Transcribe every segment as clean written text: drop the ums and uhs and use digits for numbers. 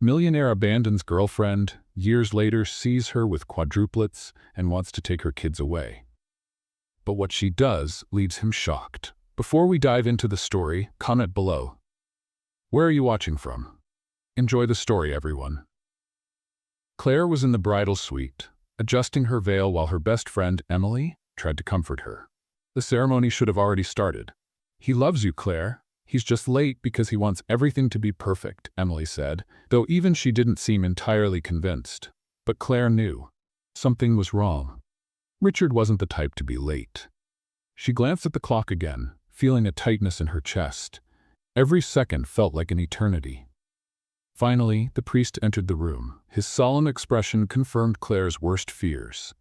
Millionaire abandons girlfriend, years later sees her with quadruplets and wants to take her kids away. But what she does leaves him shocked. Before we dive into the story, comment below. Where are you watching from? Enjoy the story, everyone. Claire was in the bridal suite, adjusting her veil while her best friend, Emily, tried to comfort her. The ceremony should have already started. "He loves you, Claire. He's just late because he wants everything to be perfect," Emily said, though even she didn't seem entirely convinced. But Claire knew. Something was wrong. Richard wasn't the type to be late. She glanced at the clock again, feeling a tightness in her chest. Every second felt like an eternity. Finally, the priest entered the room. His solemn expression confirmed Claire's worst fears.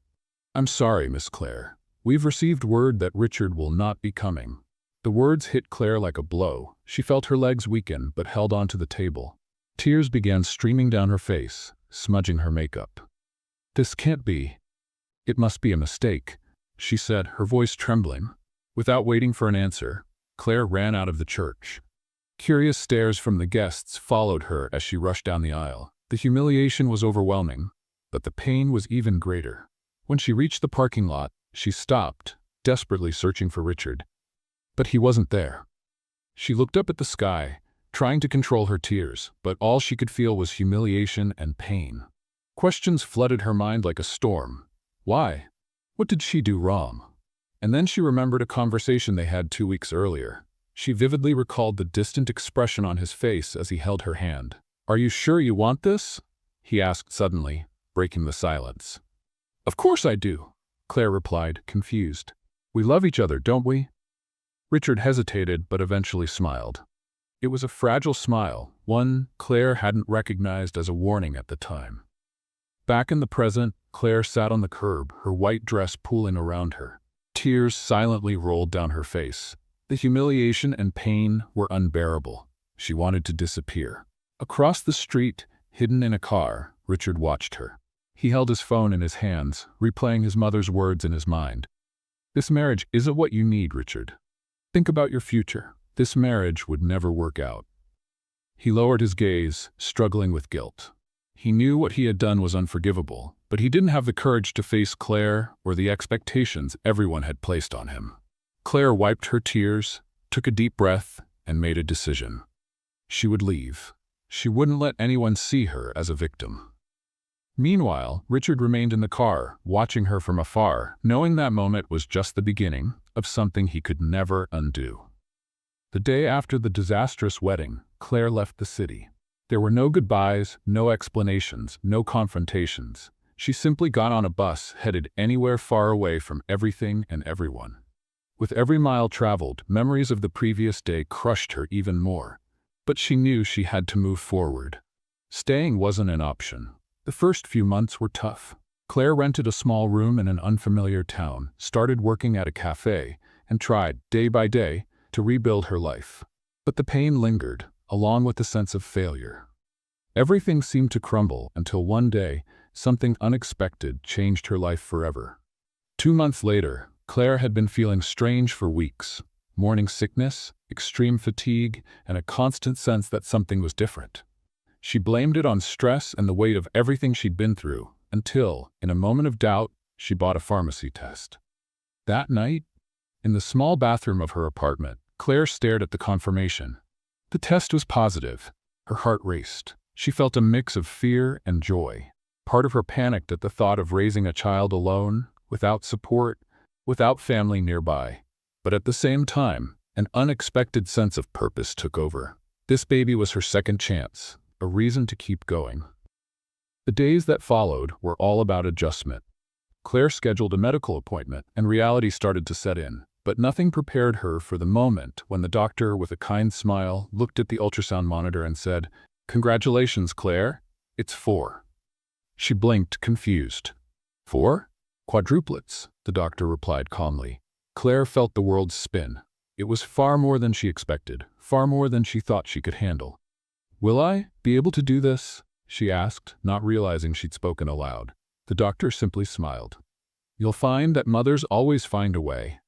"I'm sorry, Miss Claire. We've received word that Richard will not be coming." The words hit Claire like a blow. She felt her legs weaken but held onto the table. Tears began streaming down her face, smudging her makeup. "This can't be. It must be a mistake," she said, her voice trembling. Without waiting for an answer, Claire ran out of the church. Curious stares from the guests followed her as she rushed down the aisle. The humiliation was overwhelming, but the pain was even greater. When she reached the parking lot, she stopped, desperately searching for Richard. But he wasn't there. She looked up at the sky, trying to control her tears, but all she could feel was humiliation and pain. Questions flooded her mind like a storm. Why? What did she do wrong? And then she remembered a conversation they had 2 weeks earlier. She vividly recalled the distant expression on his face as he held her hand. "Are you sure you want this?" he asked suddenly, breaking the silence. "Of course I do," Claire replied, confused. "We love each other, don't we?" Richard hesitated but eventually smiled. It was a fragile smile, one Claire hadn't recognized as a warning at the time. Back in the present, Claire sat on the curb, her white dress pooling around her. Tears silently rolled down her face. The humiliation and pain were unbearable. She wanted to disappear. Across the street, hidden in a car, Richard watched her. He held his phone in his hands, replaying his mother's words in his mind. "This marriage isn't what you need, Richard. Think about your future. This marriage would never work out." He lowered his gaze, struggling with guilt. He knew what he had done was unforgivable, but he didn't have the courage to face Claire or the expectations everyone had placed on him. Claire wiped her tears, took a deep breath, and made a decision. She would leave. She wouldn't let anyone see her as a victim. Meanwhile, Richard remained in the car, watching her from afar, knowing that moment was just the beginning of something he could never undo. The day after the disastrous wedding, Claire left the city. There were no goodbyes, no explanations, no confrontations. She simply got on a bus, headed anywhere far away from everything and everyone. With every mile traveled, memories of the previous day crushed her even more. But she knew she had to move forward. Staying wasn't an option. The first few months were tough. Claire rented a small room in an unfamiliar town, started working at a cafe, and tried, day by day, to rebuild her life. But the pain lingered, along with the sense of failure. Everything seemed to crumble until one day, something unexpected changed her life forever. 2 months later, Claire had been feeling strange for weeks. Morning sickness, extreme fatigue, and a constant sense that something was different. She blamed it on stress and the weight of everything she'd been through, until, in a moment of doubt, she bought a pharmacy test. That night, in the small bathroom of her apartment, Claire stared at the confirmation. The test was positive. Her heart raced. She felt a mix of fear and joy. Part of her panicked at the thought of raising a child alone, without support, without family nearby. But at the same time, an unexpected sense of purpose took over. This baby was her second chance, a reason to keep going. The days that followed were all about adjustment. Claire scheduled a medical appointment, and reality started to set in. But nothing prepared her for the moment when the doctor, with a kind smile, looked at the ultrasound monitor and said, "Congratulations, Claire. It's 4. She blinked, confused. 4? Quadruplets, the doctor replied calmly. Claire felt the world spin. It was far more than she expected, far more than she thought she could handle. "Will I be able to do this?" she asked, not realizing she'd spoken aloud. The doctor simply smiled. "You'll find that mothers always find a way."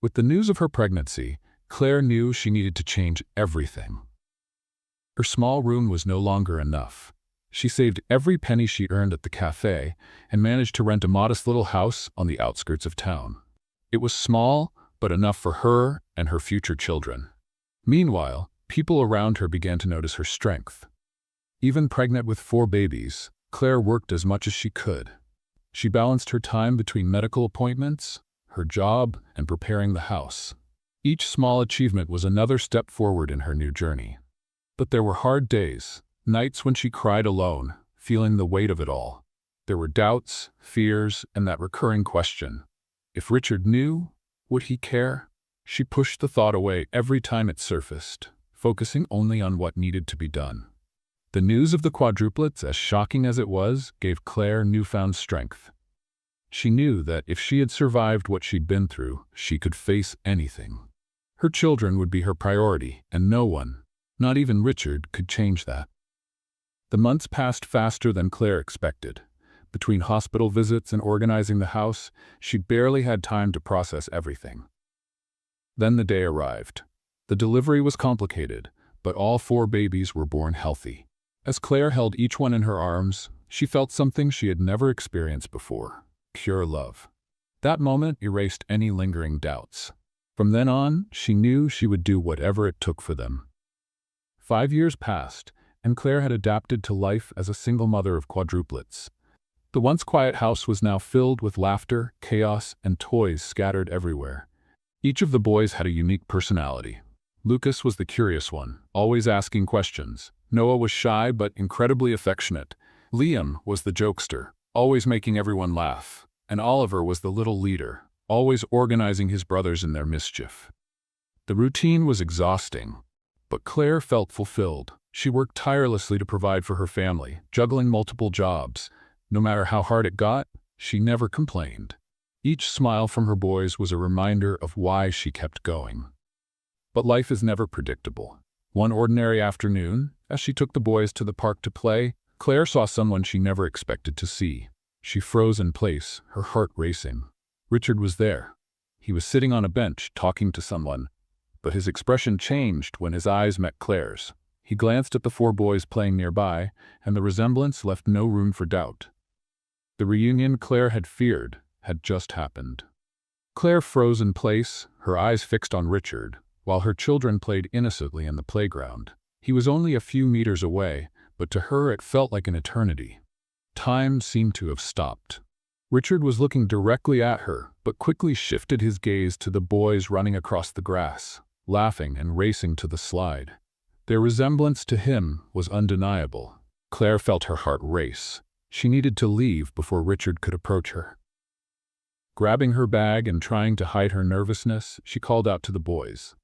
With the news of her pregnancy, Claire knew she needed to change everything. Her small room was no longer enough. She saved every penny she earned at the cafe and managed to rent a modest little house on the outskirts of town. It was small, but enough for her and her future children. Meanwhile, people around her began to notice her strength. Even pregnant with 4 babies, Claire worked as much as she could. She balanced her time between medical appointments, her job, and preparing the house. Each small achievement was another step forward in her new journey. But there were hard days, nights when she cried alone, feeling the weight of it all. There were doubts, fears, and that recurring question. If Richard knew, would he care? She pushed the thought away every time it surfaced, focusing only on what needed to be done. The news of the quadruplets, as shocking as it was, gave Claire newfound strength. She knew that if she had survived what she'd been through, she could face anything. Her children would be her priority, and no one, not even Richard, could change that. The months passed faster than Claire expected. Between hospital visits and organizing the house, she barely had time to process everything. Then the day arrived. The delivery was complicated, but all 4 babies were born healthy. As Claire held each one in her arms, she felt something she had never experienced before: pure love. That moment erased any lingering doubts. From then on, she knew she would do whatever it took for them. 5 years passed, and Claire had adapted to life as a single mother of quadruplets. The once quiet house was now filled with laughter, chaos, and toys scattered everywhere. Each of the boys had a unique personality. Lucas was the curious one, always asking questions. Noah was shy but incredibly affectionate. Liam was the jokester, always making everyone laugh. And Oliver was the little leader, always organizing his brothers in their mischief. The routine was exhausting, but Claire felt fulfilled. She worked tirelessly to provide for her family, juggling multiple jobs. No matter how hard it got, she never complained. Each smile from her boys was a reminder of why she kept going. But life is never predictable. One ordinary afternoon, as she took the boys to the park to play, Claire saw someone she never expected to see. She froze in place, her heart racing. Richard was there. He was sitting on a bench, talking to someone, but his expression changed when his eyes met Claire's. He glanced at the 4 boys playing nearby, and the resemblance left no room for doubt. The reunion Claire had feared had just happened. Claire froze in place, her eyes fixed on Richard, while her children played innocently in the playground. He was only a few meters away, but to her it felt like an eternity. Time seemed to have stopped. Richard was looking directly at her, but quickly shifted his gaze to the boys running across the grass, laughing and racing to the slide. Their resemblance to him was undeniable. Claire felt her heart race. She needed to leave before Richard could approach her. Grabbing her bag and trying to hide her nervousness, she called out to the boys.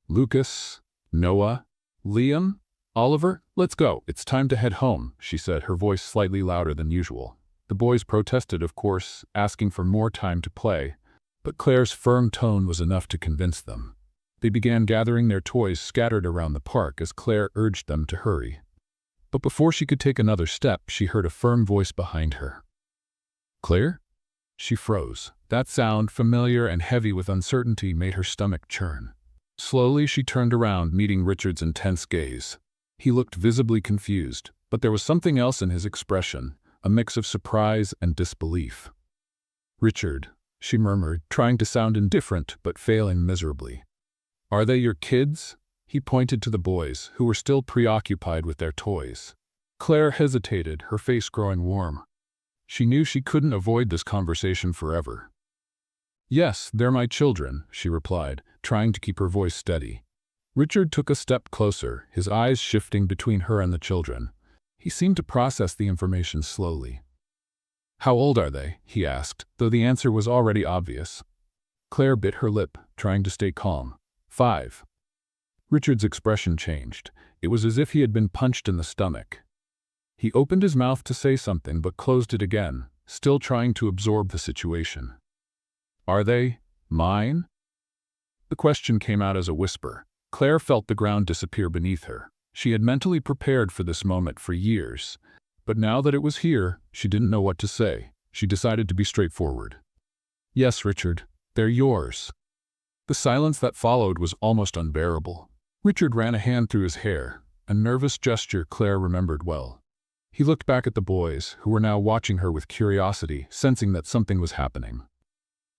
"Lucas, Noah, Liam, Oliver, let's go. It's time to head home," she said, her voice slightly louder than usual. The boys protested, of course, asking for more time to play, but Claire's firm tone was enough to convince them. They began gathering their toys scattered around the park as Claire urged them to hurry. But before she could take another step, she heard a firm voice behind her. "Claire?" She froze. That sound, familiar and heavy with uncertainty, made her stomach churn. Slowly she turned around, meeting Richard's intense gaze. He looked visibly confused, but there was something else in his expression, a mix of surprise and disbelief. "Richard," she murmured, trying to sound indifferent but failing miserably. "Are they your kids?" He pointed to the boys, who were still preoccupied with their toys. Claire hesitated, her face growing warm. She knew she couldn't avoid this conversation forever. "Yes, they're my children," she replied, trying to keep her voice steady. Richard took a step closer, his eyes shifting between her and the children. He seemed to process the information slowly. "How old are they?" he asked, though the answer was already obvious. Claire bit her lip, trying to stay calm. 5. Richard's expression changed. It was as if he had been punched in the stomach. He opened his mouth to say something but closed it again, still trying to absorb the situation. "Are they mine?" The question came out as a whisper. Claire felt the ground disappear beneath her. She had mentally prepared for this moment for years, but now that it was here, she didn't know what to say. She decided to be straightforward. "Yes, Richard, they're yours." The silence that followed was almost unbearable. Richard ran a hand through his hair, a nervous gesture Claire remembered well. He looked back at the boys, who were now watching her with curiosity, sensing that something was happening.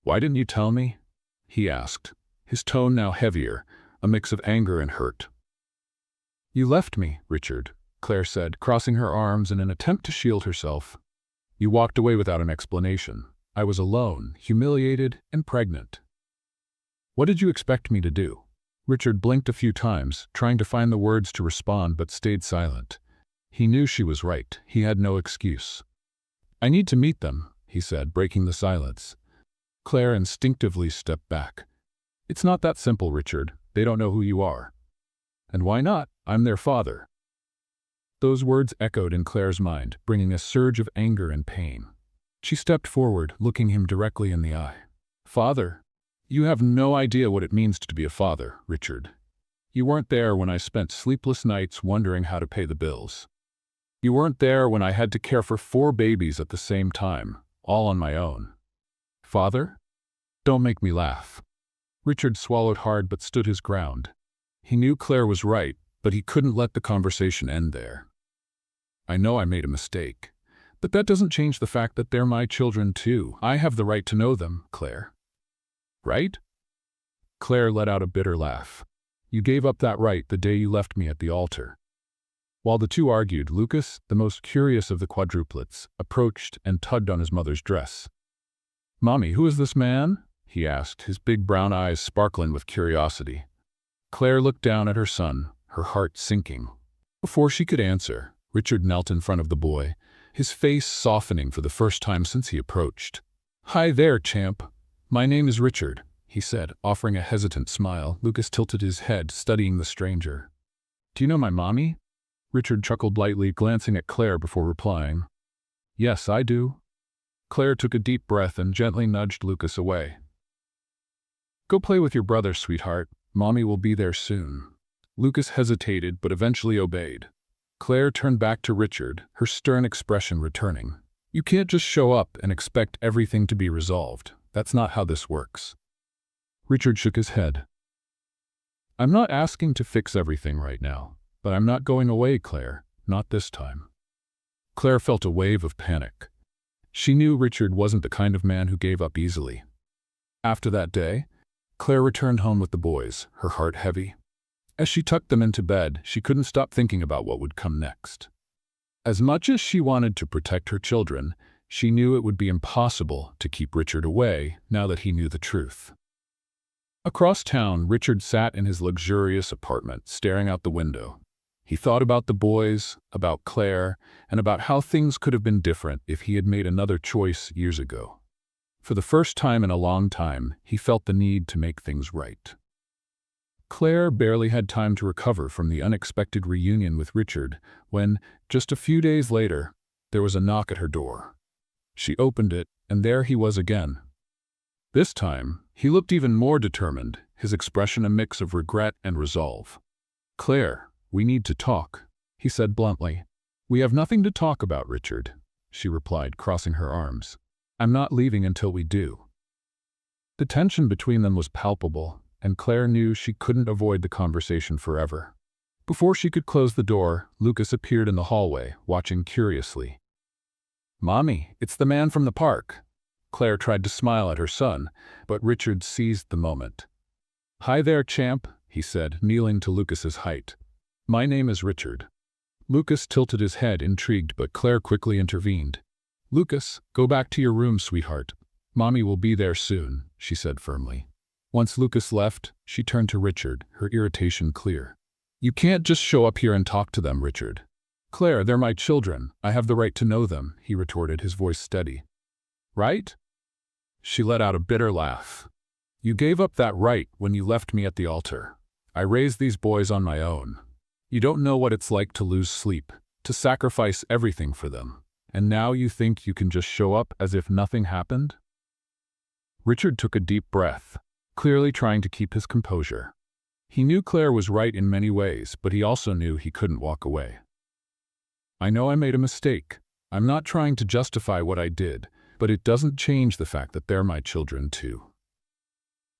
"Why didn't you tell me?" he asked, his tone now heavier, a mix of anger and hurt. "You left me, Richard," Claire said, crossing her arms in an attempt to shield herself. "You walked away without an explanation. I was alone, humiliated, and pregnant. What did you expect me to do?" Richard blinked a few times, trying to find the words to respond, but stayed silent. He knew she was right. He had no excuse. "I need to meet them," he said, breaking the silence. Claire instinctively stepped back. "It's not that simple, Richard. They don't know who you are." "And why not? I'm their father." Those words echoed in Claire's mind, bringing a surge of anger and pain. She stepped forward, looking him directly in the eye. "Father? You have no idea what it means to be a father, Richard. You weren't there when I spent sleepless nights wondering how to pay the bills. You weren't there when I had to care for 4 babies at the same time, all on my own. Father? Don't make me laugh." Richard swallowed hard but stood his ground. He knew Claire was right, but he couldn't let the conversation end there. "I know I made a mistake, but that doesn't change the fact that they're my children too. I have the right to know them, Claire." "Right?" Claire let out a bitter laugh. "You gave up that right the day you left me at the altar." While the two argued, Lucas, the most curious of the quadruplets, approached and tugged on his mother's dress. "Mommy, who is this man?" he asked, his big brown eyes sparkling with curiosity. Claire looked down at her son, her heart sinking. Before she could answer, Richard knelt in front of the boy, his face softening for the first time since he approached. "Hi there, champ. My name is Richard," he said, offering a hesitant smile. Lucas tilted his head, studying the stranger. "Do you know my mommy?" Richard chuckled lightly, glancing at Claire before replying. "Yes, I do." Claire took a deep breath and gently nudged Lucas away. "Go play with your brother, sweetheart. Mommy will be there soon." Lucas hesitated but eventually obeyed. Claire turned back to Richard, her stern expression returning. "You can't just show up and expect everything to be resolved. That's not how this works." Richard shook his head. "I'm not asking to fix everything right now, but I'm not going away, Claire. Not this time." Claire felt a wave of panic. She knew Richard wasn't the kind of man who gave up easily. After that day, Claire returned home with the boys, her heart heavy. As she tucked them into bed, she couldn't stop thinking about what would come next. As much as she wanted to protect her children, she knew it would be impossible to keep Richard away now that he knew the truth. Across town, Richard sat in his luxurious apartment, staring out the window. He thought about the boys, about Claire, and about how things could have been different if he had made another choice years ago. For the first time in a long time, he felt the need to make things right. Claire barely had time to recover from the unexpected reunion with Richard when, just a few days later, there was a knock at her door. She opened it, and there he was again. This time, he looked even more determined, his expression a mix of regret and resolve. "Claire, we need to talk," he said bluntly. "We have nothing to talk about, Richard," she replied, crossing her arms. "I'm not leaving until we do." The tension between them was palpable, and Claire knew she couldn't avoid the conversation forever. Before she could close the door, Lucas appeared in the hallway, watching curiously. "Mommy, it's the man from the park." Claire tried to smile at her son, but Richard seized the moment. "Hi there, champ," he said, kneeling to Lucas's height. "My name is Richard." Lucas tilted his head, intrigued, but Claire quickly intervened. "Lucas, go back to your room, sweetheart. Mommy will be there soon," she said firmly. Once Lucas left, she turned to Richard, her irritation clear. "You can't just show up here and talk to them, Richard." "Claire, they're my children. I have the right to know them," he retorted, his voice steady. "Right?" She let out a bitter laugh. "You gave up that right when you left me at the altar. I raised these boys on my own. You don't know what it's like to lose sleep, to sacrifice everything for them. And now you think you can just show up as if nothing happened?" Richard took a deep breath, clearly trying to keep his composure. He knew Claire was right in many ways, but he also knew he couldn't walk away. "I know I made a mistake. I'm not trying to justify what I did, but it doesn't change the fact that they're my children too."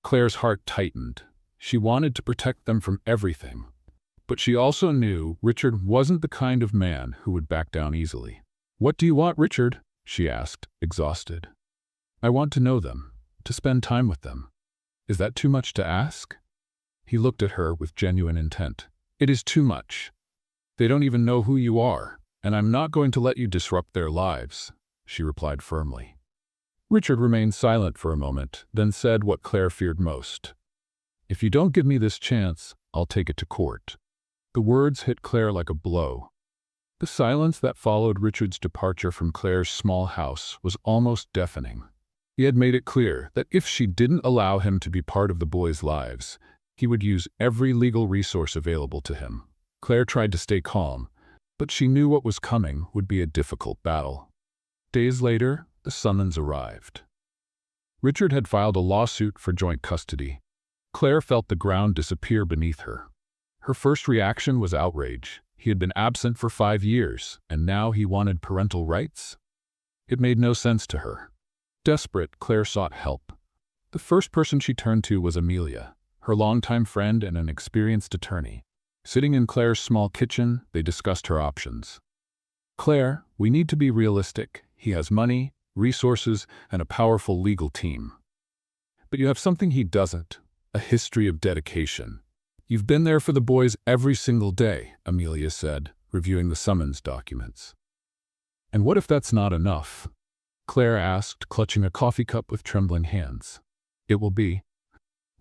Claire's heart tightened. She wanted to protect them from everything, But she also knew Richard wasn't the kind of man who would back down easily. "What do you want, Richard?" she asked, exhausted. "I want to know them, to spend time with them. Is that too much to ask?" He looked at her with genuine intent. "It is too much. They don't even know who you are, and I'm not going to let you disrupt their lives," she replied firmly. Richard remained silent for a moment, then said what Claire feared most. "If you don't give me this chance, I'll take it to court." The words hit Claire like a blow. The silence that followed Richard's departure from Claire's small house was almost deafening. He had made it clear that if she didn't allow him to be part of the boys' lives, he would use every legal resource available to him. Claire tried to stay calm, but she knew what was coming would be a difficult battle. Days later, the summons arrived. Richard had filed a lawsuit for joint custody. Claire felt the ground disappear beneath her. Her first reaction was outrage. He had been absent for 5 years, and now he wanted parental rights? It made no sense to her. Desperate, Claire sought help. The first person she turned to was Amelia, her longtime friend and an experienced attorney. Sitting in Claire's small kitchen, they discussed her options. "Claire, we need to be realistic. He has money, resources, and a powerful legal team. But you have something he doesn't, a history of dedication. You've been there for the boys every single day," Amelia said, reviewing the summons documents. "And what if that's not enough?" Claire asked, clutching a coffee cup with trembling hands. "It will be.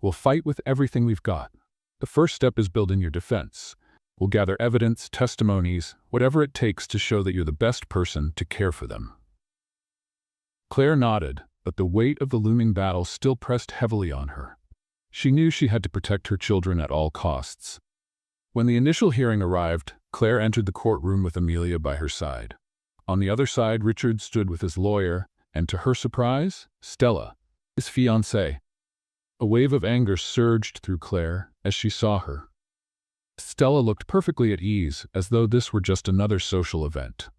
We'll fight with everything we've got. The first step is building your defense. We'll gather evidence, testimonies, whatever it takes to show that you're the best person to care for them." Claire nodded, but the weight of the looming battle still pressed heavily on her. She knew she had to protect her children at all costs. When the initial hearing arrived, Claire entered the courtroom with Amelia by her side. On the other side, Richard stood with his lawyer, and to her surprise, Stella, his fiancée. A wave of anger surged through Claire as she saw her. Stella looked perfectly at ease, as though this were just another social event.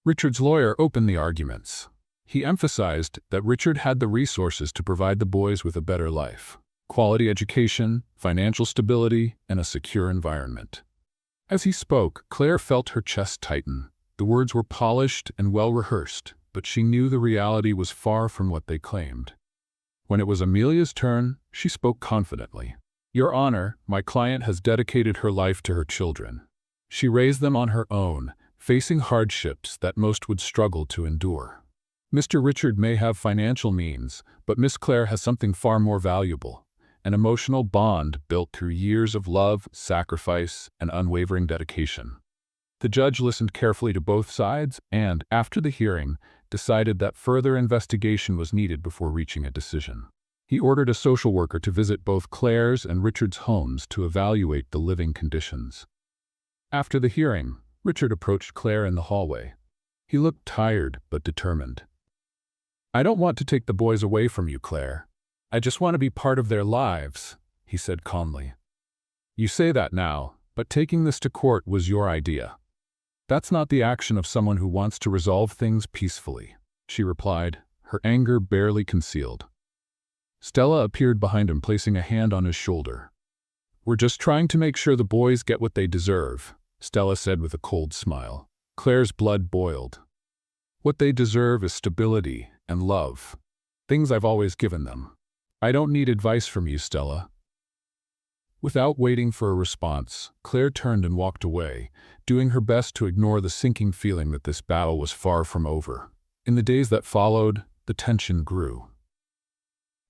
Richard's lawyer opened the arguments. He emphasized that Richard had the resources to provide the boys with a better life, quality education, financial stability, and a secure environment. As he spoke, Claire felt her chest tighten. The words were polished and well-rehearsed, but she knew the reality was far from what they claimed. When it was Amelia's turn, she spoke confidently. "Your Honor, my client has dedicated her life to her children. She raised them on her own, facing hardships that most would struggle to endure. Mr. Richard may have financial means, but Miss Claire has something far more valuable, an emotional bond built through years of love, sacrifice, and unwavering dedication." The judge listened carefully to both sides and, after the hearing, decided that further investigation was needed before reaching a decision. He ordered a social worker to visit both Claire's and Richard's homes to evaluate the living conditions. After the hearing, Richard approached Claire in the hallway. He looked tired but determined. "I don't want to take the boys away from you, Claire. I just want to be part of their lives," he said calmly. "You say that now, but taking this to court was your idea." "That's not the action of someone who wants to resolve things peacefully," she replied, her anger barely concealed. Stella appeared behind him, placing a hand on his shoulder. "We're just trying to make sure the boys get what they deserve," Stella said with a cold smile. Claire's blood boiled. "What they deserve is stability and love. Things I've always given them. I don't need advice from you, Stella." Without waiting for a response, Claire turned and walked away, doing her best to ignore the sinking feeling that this battle was far from over. In the days that followed, the tension grew.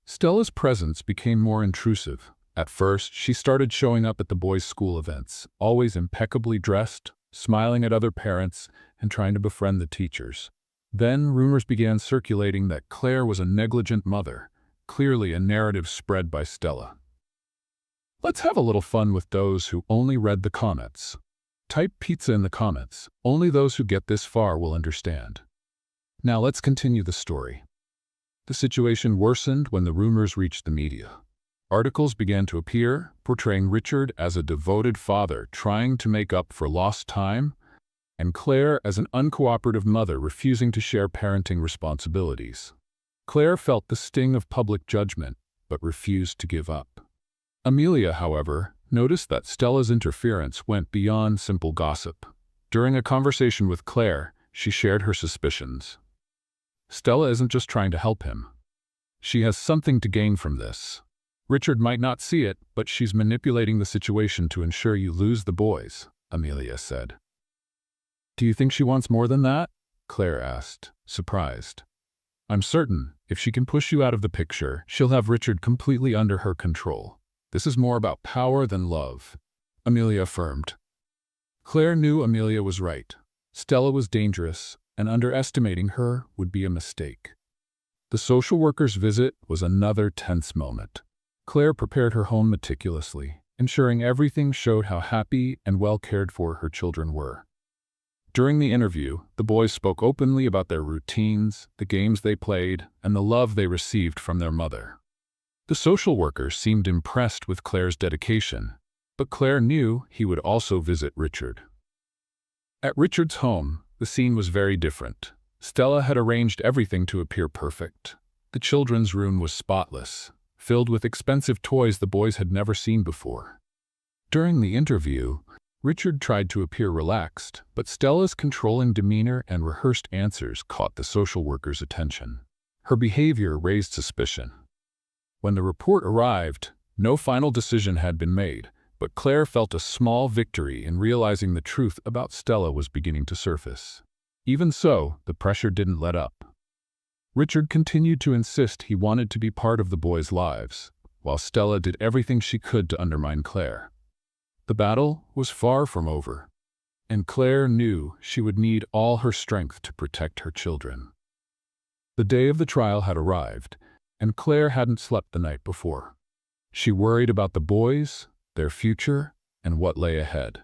Stella's presence became more intrusive. At first, she started showing up at the boys' school events, always impeccably dressed, smiling at other parents, and trying to befriend the teachers. Then, rumors began circulating that Claire was a negligent mother, clearly a narrative spread by Stella. Let's have a little fun with those who only read the comments. Type pizza in the comments. Only those who get this far will understand. Now let's continue the story. The situation worsened when the rumors reached the media. Articles began to appear, portraying Richard as a devoted father trying to make up for lost time, and Claire as an uncooperative mother refusing to share parenting responsibilities. Claire felt the sting of public judgment, but refused to give up. Amelia, however, noticed that Stella's interference went beyond simple gossip. During a conversation with Claire, she shared her suspicions. Stella isn't just trying to help him. She has something to gain from this. Richard might not see it, but she's manipulating the situation to ensure you lose the boys, Amelia said. Do you think she wants more than that? Claire asked, surprised. I'm certain, if she can push you out of the picture, she'll have Richard completely under her control. This is more about power than love, Amelia affirmed. Claire knew Amelia was right. Stella was dangerous, and underestimating her would be a mistake. The social worker's visit was another tense moment. Claire prepared her home meticulously, ensuring everything showed how happy and well cared for her children were. During the interview, the boys spoke openly about their routines, the games they played, and the love they received from their mother. The social worker seemed impressed with Claire's dedication, but Claire knew he would also visit Richard. At Richard's home, the scene was very different. Stella had arranged everything to appear perfect. The children's room was spotless, filled with expensive toys the boys had never seen before. During the interview, Richard tried to appear relaxed, but Stella's controlling demeanor and rehearsed answers caught the social worker's attention. Her behavior raised suspicion. When the report arrived, no final decision had been made, but Claire felt a small victory in realizing the truth about Stella was beginning to surface. Even so, the pressure didn't let up. Richard continued to insist he wanted to be part of the boys' lives, while Stella did everything she could to undermine Claire. The battle was far from over, and Claire knew she would need all her strength to protect her children. The day of the trial had arrived, and Claire hadn't slept the night before. She worried about the boys, their future, and what lay ahead.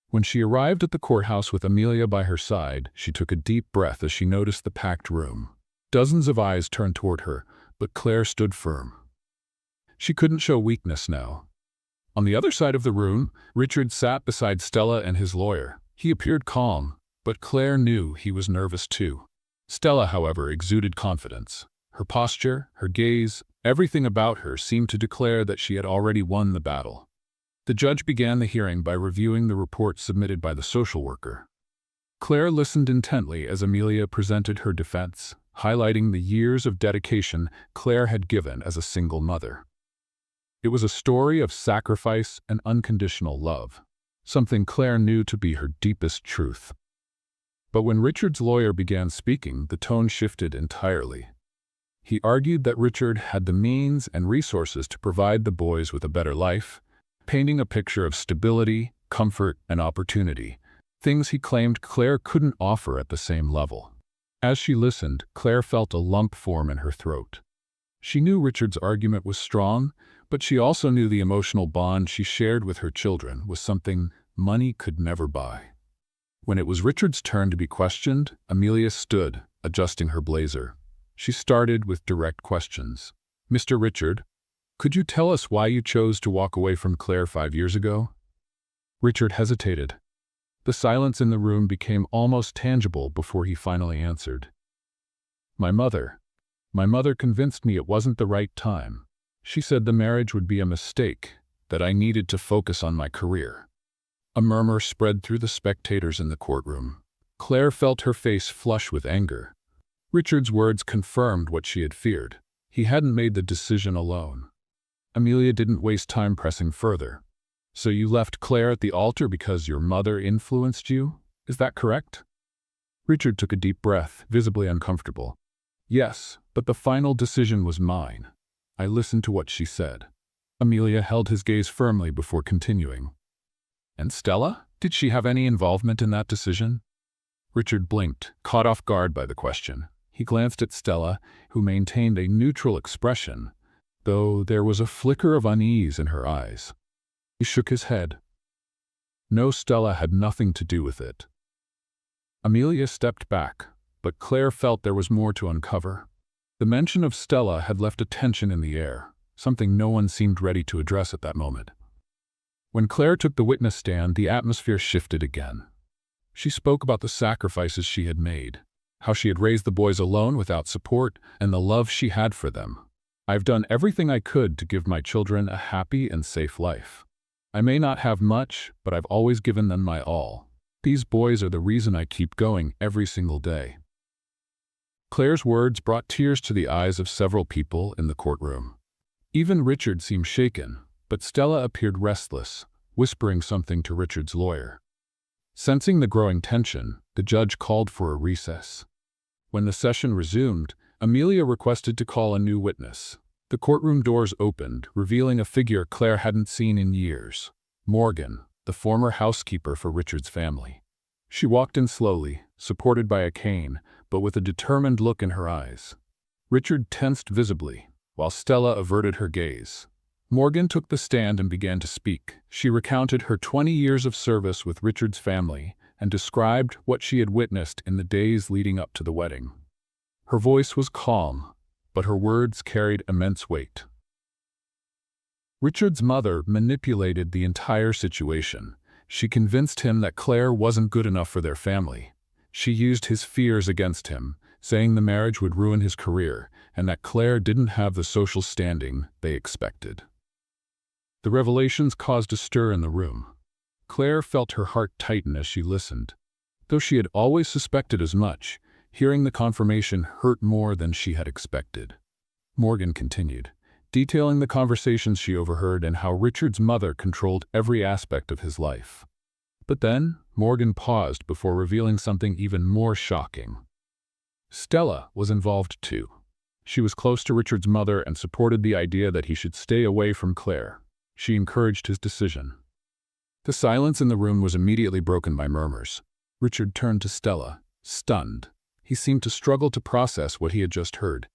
When she arrived at the courthouse with Amelia by her side, she took a deep breath as she noticed the packed room. Dozens of eyes turned toward her, but Claire stood firm. She couldn't show weakness now. On the other side of the room, Richard sat beside Stella and his lawyer. He appeared calm, but Claire knew he was nervous too. Stella, however, exuded confidence. Her posture, her gaze, everything about her seemed to declare that she had already won the battle. The judge began the hearing by reviewing the report submitted by the social worker. Claire listened intently as Amelia presented her defense, highlighting the years of dedication Claire had given as a single mother. It was a story of sacrifice and unconditional love, something Claire knew to be her deepest truth. But when Richard's lawyer began speaking, the tone shifted entirely. He argued that Richard had the means and resources to provide the boys with a better life, painting a picture of stability, comfort, and opportunity, things he claimed Claire couldn't offer at the same level. As she listened, Claire felt a lump form in her throat. She knew Richard's argument was strong, but she also knew the emotional bond she shared with her children was something money could never buy. When it was Richard's turn to be questioned, Amelia stood, adjusting her blazer. She started with direct questions. Mr. Richard, could you tell us why you chose to walk away from Claire 5 years ago? Richard hesitated. The silence in the room became almost tangible before he finally answered. My mother convinced me it wasn't the right time. She said the marriage would be a mistake, that I needed to focus on my career. A murmur spread through the spectators in the courtroom. Claire felt her face flush with anger. Richard's words confirmed what she had feared. He hadn't made the decision alone. Amelia didn't waste time pressing further. So you left Claire at the altar because your mother influenced you? Is that correct? Richard took a deep breath, visibly uncomfortable. Yes, but the final decision was mine. I listened to what she said. Amelia held his gaze firmly before continuing. And Stella? Did she have any involvement in that decision? Richard blinked, caught off guard by the question. He glanced at Stella, who maintained a neutral expression, though there was a flicker of unease in her eyes. He shook his head. No, Stella had nothing to do with it. Amelia stepped back, but Claire felt there was more to uncover. The mention of Stella had left a tension in the air, something no one seemed ready to address at that moment. When Claire took the witness stand, the atmosphere shifted again. She spoke about the sacrifices she had made, how she had raised the boys alone without support, and the love she had for them. I've done everything I could to give my children a happy and safe life. I may not have much, but I've always given them my all. These boys are the reason I keep going every single day." Claire's words brought tears to the eyes of several people in the courtroom. Even Richard seemed shaken, but Stella appeared restless, whispering something to Richard's lawyer. Sensing the growing tension, the judge called for a recess. When the session resumed, Amelia requested to call a new witness. The courtroom doors opened, revealing a figure Claire hadn't seen in years: Morgan, the former housekeeper for Richard's family. She walked in slowly, supported by a cane, but with a determined look in her eyes. Richard tensed visibly, while Stella averted her gaze. Morgan took the stand and began to speak. She recounted her 20 years of service with Richard's family and described what she had witnessed in the days leading up to the wedding. Her voice was calm, but her words carried immense weight. Richard's mother manipulated the entire situation. She convinced him that Claire wasn't good enough for their family. She used his fears against him, saying the marriage would ruin his career and that Claire didn't have the social standing they expected. The revelations caused a stir in the room. Claire felt her heart tighten as she listened. Though she had always suspected as much, hearing the confirmation hurt more than she had expected. Morgan continued, detailing the conversations she overheard and how Richard's mother controlled every aspect of his life. But then, Morgan paused before revealing something even more shocking. Stella was involved too. She was close to Richard's mother and supported the idea that he should stay away from Claire. She encouraged his decision. The silence in the room was immediately broken by murmurs. Richard turned to Stella, stunned. He seemed to struggle to process what he had just heard.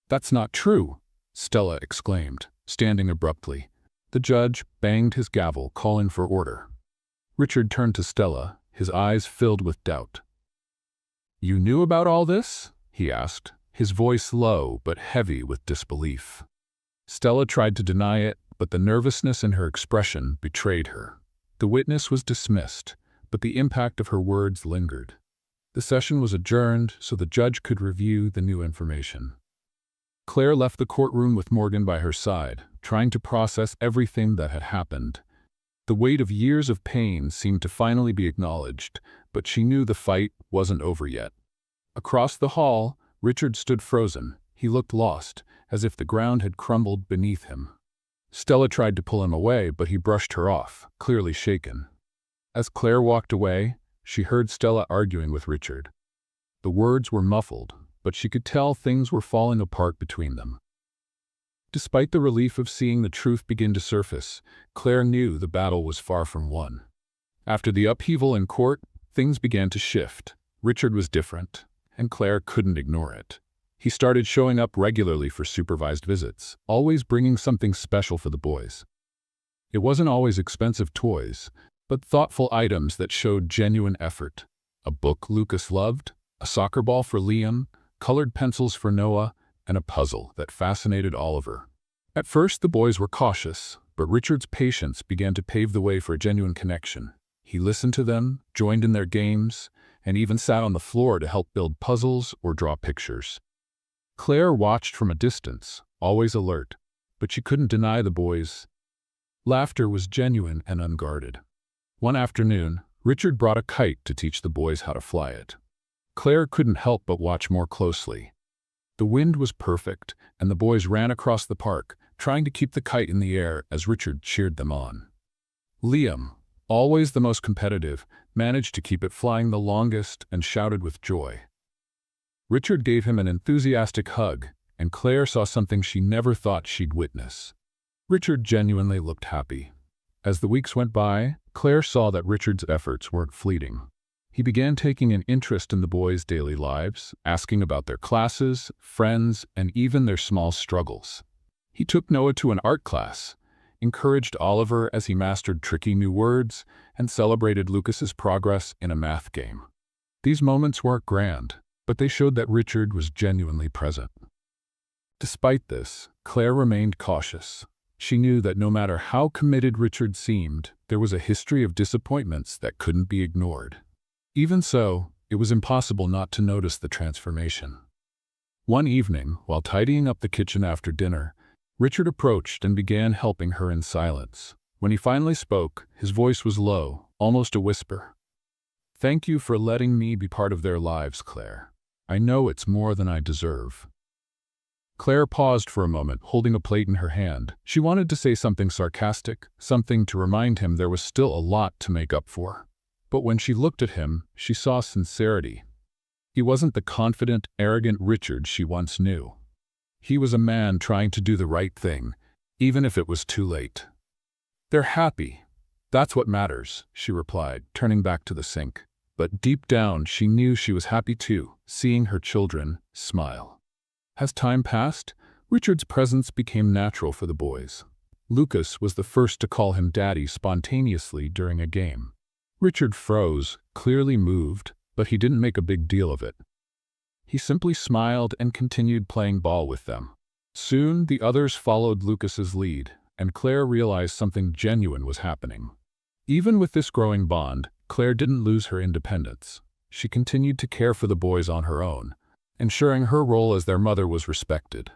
"That's not true," Stella exclaimed, standing abruptly. The judge banged his gavel, calling for order. Richard turned to Stella, his eyes filled with doubt. "You knew about all this?" he asked, his voice low but heavy with disbelief. Stella tried to deny it, but the nervousness in her expression betrayed her. The witness was dismissed, but the impact of her words lingered. The session was adjourned so the judge could review the new information. Claire left the courtroom with Morgan by her side, trying to process everything that had happened. The weight of years of pain seemed to finally be acknowledged, but she knew the fight wasn't over yet. Across the hall, Richard stood frozen. He looked lost, as if the ground had crumbled beneath him. Stella tried to pull him away, but he brushed her off, clearly shaken. As Claire walked away, she heard Stella arguing with Richard. The words were muffled, but she could tell things were falling apart between them. Despite the relief of seeing the truth begin to surface, Claire knew the battle was far from won. After the upheaval in court, things began to shift. Richard was different, and Claire couldn't ignore it. He started showing up regularly for supervised visits, always bringing something special for the boys. It wasn't always expensive toys, but thoughtful items that showed genuine effort. A book Lucas loved, a soccer ball for Liam, colored pencils for Noah, and a puzzle that fascinated Oliver. At first, the boys were cautious, but Richard's patience began to pave the way for a genuine connection. He listened to them, joined in their games, and even sat on the floor to help build puzzles or draw pictures. Claire watched from a distance, always alert, but she couldn't deny the boys' laughter was genuine and unguarded. One afternoon, Richard brought a kite to teach the boys how to fly it. Claire couldn't help but watch more closely. The wind was perfect, and the boys ran across the park, trying to keep the kite in the air as Richard cheered them on. Liam, always the most competitive, managed to keep it flying the longest and shouted with joy. Richard gave him an enthusiastic hug, and Claire saw something she never thought she'd witness. Richard genuinely looked happy. As the weeks went by, Claire saw that Richard's efforts weren't fleeting. He began taking an interest in the boys' daily lives, asking about their classes, friends, and even their small struggles. He took Noah to an art class, encouraged Oliver as he mastered tricky new words, and celebrated Lucas's progress in a math game. These moments weren't grand, but they showed that Richard was genuinely present. Despite this, Claire remained cautious. She knew that no matter how committed Richard seemed, there was a history of disappointments that couldn't be ignored. Even so, it was impossible not to notice the transformation. One evening, while tidying up the kitchen after dinner, Richard approached and began helping her in silence. When he finally spoke, his voice was low, almost a whisper. "Thank you for letting me be part of their lives, Claire. I know it's more than I deserve." Claire paused for a moment, holding a plate in her hand. She wanted to say something sarcastic, something to remind him there was still a lot to make up for. But when she looked at him, she saw sincerity. He wasn't the confident, arrogant Richard she once knew. He was a man trying to do the right thing, even if it was too late. "They're happy. That's what matters," she replied, turning back to the sink. But deep down, she knew she was happy too, seeing her children smile. As time passed, Richard's presence became natural for the boys. Lucas was the first to call him Daddy spontaneously during a game. Richard froze, clearly moved, but he didn't make a big deal of it. He simply smiled and continued playing ball with them. Soon, the others followed Lucas's lead, and Claire realized something genuine was happening. Even with this growing bond, Claire didn't lose her independence. She continued to care for the boys on her own, ensuring her role as their mother was respected.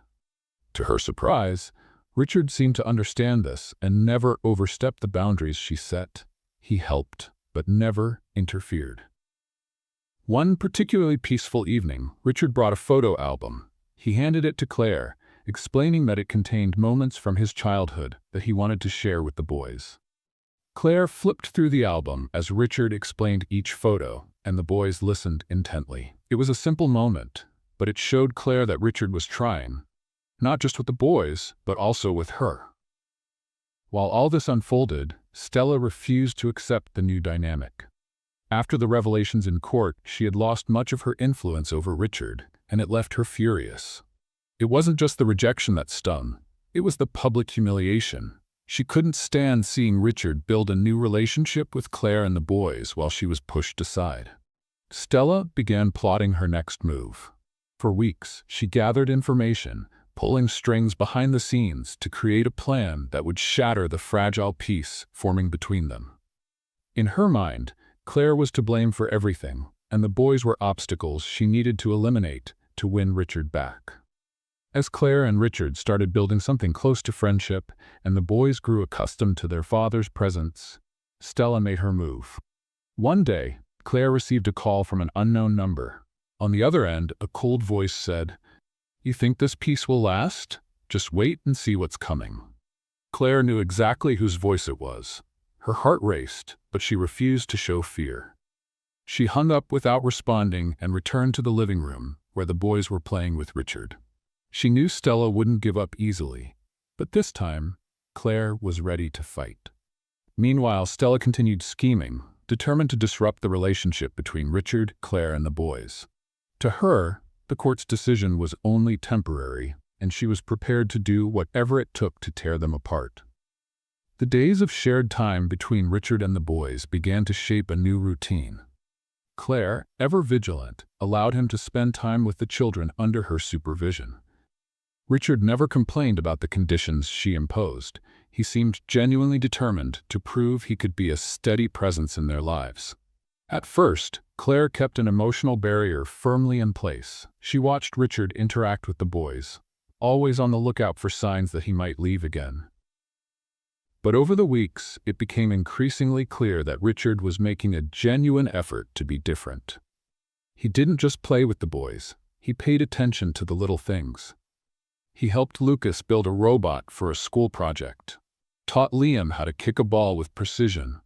To her surprise, Richard seemed to understand this and never overstepped the boundaries she set. He helped, but never interfered. One particularly peaceful evening, Richard brought a photo album. He handed it to Claire, explaining that it contained moments from his childhood that he wanted to share with the boys. Claire flipped through the album as Richard explained each photo, and the boys listened intently. It was a simple moment, but it showed Claire that Richard was trying, not just with the boys, but also with her. While all this unfolded, Stella refused to accept the new dynamic. After the revelations in court, she had lost much of her influence over Richard, and it left her furious. It wasn't just the rejection that stung, it was the public humiliation. She couldn't stand seeing Richard build a new relationship with Claire and the boys while she was pushed aside. Stella began plotting her next move. For weeks, she gathered information, pulling strings behind the scenes to create a plan that would shatter the fragile peace forming between them. In her mind, Claire was to blame for everything, and the boys were obstacles she needed to eliminate to win Richard back. As Claire and Richard started building something close to friendship, and the boys grew accustomed to their father's presence, Stella made her move. One day, Claire received a call from an unknown number. On the other end, a cold voice said, "You think this peace will last? Just wait and see what's coming." Claire knew exactly whose voice it was. Her heart raced, but she refused to show fear. She hung up without responding and returned to the living room, where the boys were playing with Richard. She knew Stella wouldn't give up easily, but this time, Claire was ready to fight. Meanwhile, Stella continued scheming, determined to disrupt the relationship between Richard, Claire, and the boys. To her, the court's decision was only temporary, and she was prepared to do whatever it took to tear them apart. The days of shared time between Richard and the boys began to shape a new routine. Claire, ever vigilant, allowed him to spend time with the children under her supervision. Richard never complained about the conditions she imposed. He seemed genuinely determined to prove he could be a steady presence in their lives. At first, Claire kept an emotional barrier firmly in place. She watched Richard interact with the boys, always on the lookout for signs that he might leave again. But over the weeks, it became increasingly clear that Richard was making a genuine effort to be different. He didn't just play with the boys, he paid attention to the little things. He helped Lucas build a robot for a school project, taught Liam how to kick a ball with precision,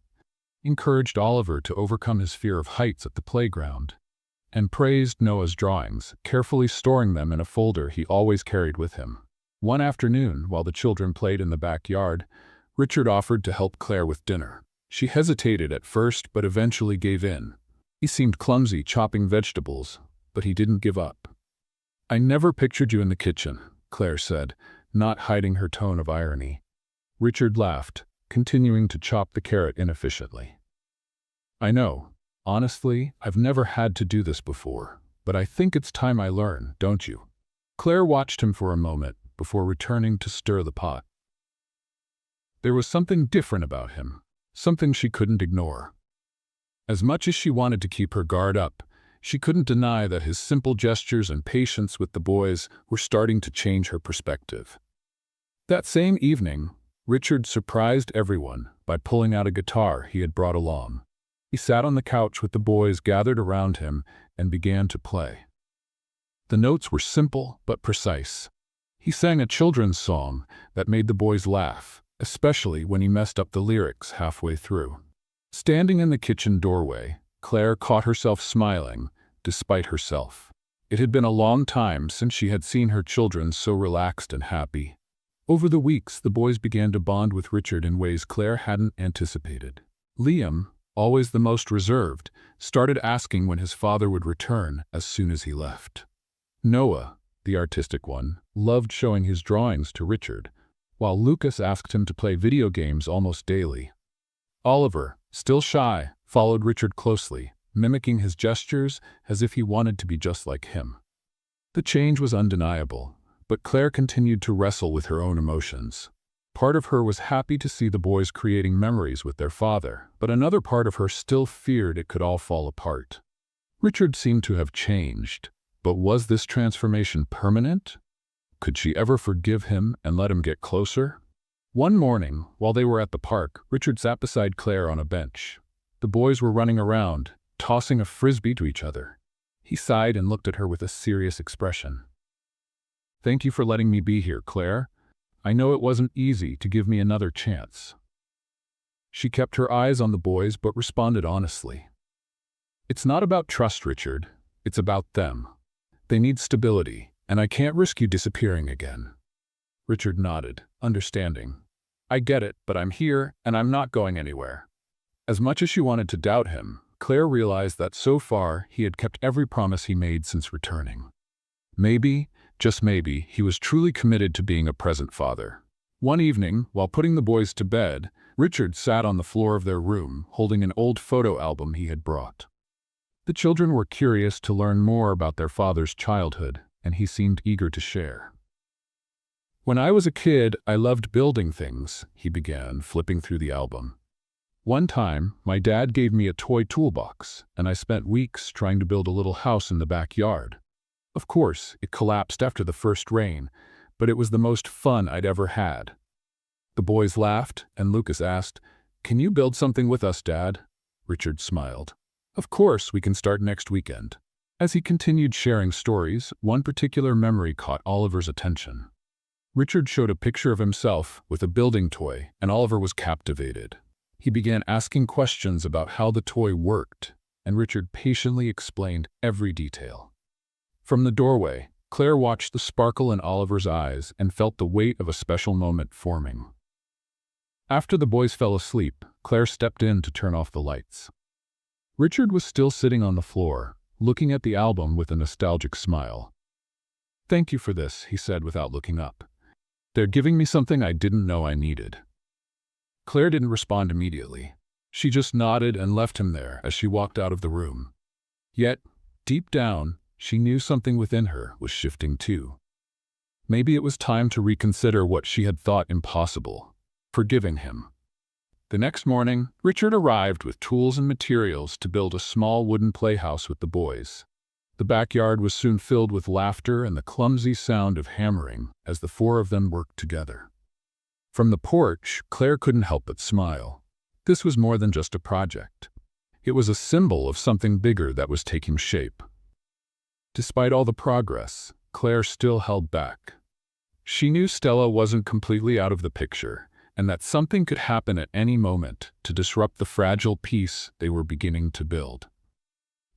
encouraged Oliver to overcome his fear of heights at the playground, and praised Noah's drawings, carefully storing them in a folder he always carried with him. One afternoon, while the children played in the backyard, Richard offered to help Claire with dinner. She hesitated at first, but eventually gave in. He seemed clumsy chopping vegetables, but he didn't give up. "I never pictured you in the kitchen," Claire said, not hiding her tone of irony. Richard laughed, continuing to chop the carrot inefficiently. "I know. Honestly, I've never had to do this before, but I think it's time I learn, don't you?" Claire watched him for a moment before returning to stir the pot. There was something different about him, something she couldn't ignore. As much as she wanted to keep her guard up, she couldn't deny that his simple gestures and patience with the boys were starting to change her perspective. That same evening, Richard surprised everyone by pulling out a guitar he had brought along. He sat on the couch with the boys gathered around him and began to play. The notes were simple but precise. He sang a children's song that made the boys laugh, especially when he messed up the lyrics halfway through. Standing in the kitchen doorway, Claire caught herself smiling, despite herself. It had been a long time since she had seen her children so relaxed and happy. Over the weeks, the boys began to bond with Richard in ways Claire hadn't anticipated. Liam, always the most reserved, started asking when his father would return as soon as he left. Noah, the artistic one, loved showing his drawings to Richard, while Lucas asked him to play video games almost daily. Oliver, still shy, followed Richard closely, mimicking his gestures as if he wanted to be just like him. The change was undeniable, but Claire continued to wrestle with her own emotions. Part of her was happy to see the boys creating memories with their father, but another part of her still feared it could all fall apart. Richard seemed to have changed, but was this transformation permanent? Could she ever forgive him and let him get closer? One morning, while they were at the park, Richard sat beside Claire on a bench. The boys were running around, tossing a frisbee to each other. He sighed and looked at her with a serious expression. "Thank you for letting me be here, Claire. I know it wasn't easy to give me another chance." She kept her eyes on the boys but responded honestly. "It's not about trust, Richard. It's about them. They need stability, and I can't risk you disappearing again." Richard nodded, understanding. "I get it, but I'm here, and I'm not going anywhere." As much as she wanted to doubt him, Claire realized that so far he had kept every promise he made since returning. Maybe, just maybe, he was truly committed to being a present father. One evening, while putting the boys to bed, Richard sat on the floor of their room, holding an old photo album he had brought. The children were curious to learn more about their father's childhood, and he seemed eager to share. "When I was a kid, I loved building things," he began, flipping through the album. "One time, my dad gave me a toy toolbox, and I spent weeks trying to build a little house in the backyard. Of course, it collapsed after the first rain, but it was the most fun I'd ever had." The boys laughed, and Lucas asked, "Can you build something with us, Dad?" Richard smiled. "Of course, we can start next weekend." As he continued sharing stories, one particular memory caught Oliver's attention. Richard showed a picture of himself with a building toy, and Oliver was captivated. He began asking questions about how the toy worked, and Richard patiently explained every detail. From the doorway, Claire watched the sparkle in Oliver's eyes and felt the weight of a special moment forming. After the boys fell asleep, Claire stepped in to turn off the lights. Richard was still sitting on the floor, looking at the album with a nostalgic smile. "Thank you for this," he said without looking up. "They're giving me something I didn't know I needed." Claire didn't respond immediately. She just nodded and left him there as she walked out of the room. Yet, deep down, she knew something within her was shifting too. Maybe it was time to reconsider what she had thought impossible, forgiving him. The next morning, Richard arrived with tools and materials to build a small wooden playhouse with the boys. The backyard was soon filled with laughter and the clumsy sound of hammering as the four of them worked together. From the porch, Claire couldn't help but smile. This was more than just a project. It was a symbol of something bigger that was taking shape. Despite all the progress, Claire still held back. She knew Stella wasn't completely out of the picture, and that something could happen at any moment to disrupt the fragile peace they were beginning to build.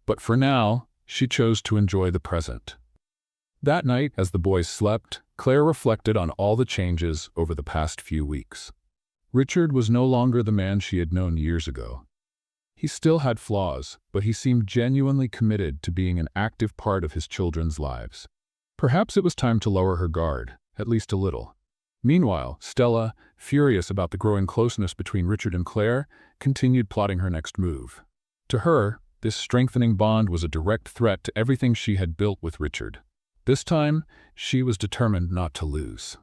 But for now, she chose to enjoy the present. That night, as the boys slept, Claire reflected on all the changes over the past few weeks. Richard was no longer the man she had known years ago. He still had flaws, but he seemed genuinely committed to being an active part of his children's lives. Perhaps it was time to lower her guard, at least a little. Meanwhile, Stella, furious about the growing closeness between Richard and Claire, continued plotting her next move. To her, this strengthening bond was a direct threat to everything she had built with Richard. This time, she was determined not to lose.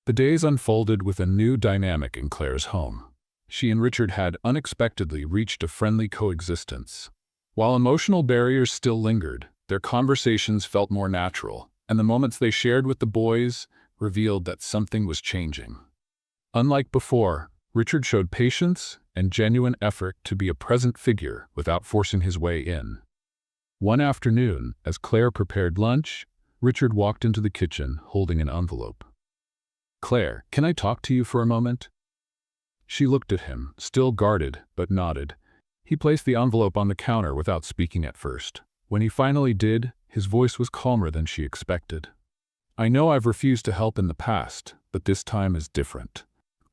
The days unfolded with a new dynamic in Claire's home. She and Richard had unexpectedly reached a friendly coexistence. While emotional barriers still lingered, their conversations felt more natural, and the moments they shared with the boys revealed that something was changing. Unlike before, Richard showed patience and genuine effort to be a present figure without forcing his way in. One afternoon, as Claire prepared lunch, Richard walked into the kitchen holding an envelope. "Claire, can I talk to you for a moment?" She looked at him, still guarded, but nodded. He placed the envelope on the counter without speaking at first. When he finally did, his voice was calmer than she expected. "I know I've refused to help in the past, but this time is different.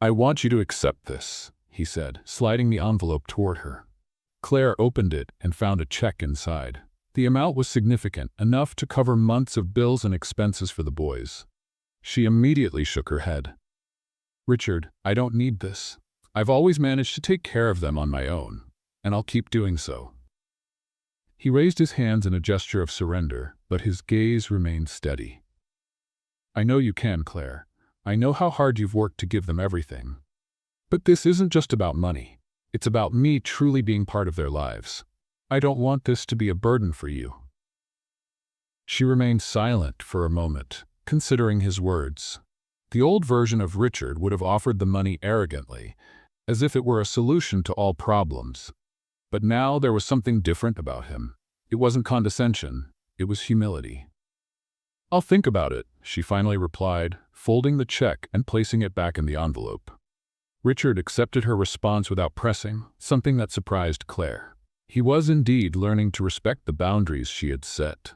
I want you to accept this," he said, sliding the envelope toward her. Claire opened it and found a check inside. The amount was significant, enough to cover months of bills and expenses for the boys. She immediately shook her head. "Richard, I don't need this. I've always managed to take care of them on my own, and I'll keep doing so." He raised his hands in a gesture of surrender, but his gaze remained steady. "I know you can, Claire. I know how hard you've worked to give them everything. But this isn't just about money. It's about me truly being part of their lives. I don't want this to be a burden for you." She remained silent for a moment, considering his words. The old version of Richard would have offered the money arrogantly, as if it were a solution to all problems. But now there was something different about him. It wasn't condescension, it was humility. "I'll think about it," she finally replied, folding the check and placing it back in the envelope. Richard accepted her response without pressing, something that surprised Claire. He was indeed learning to respect the boundaries she had set.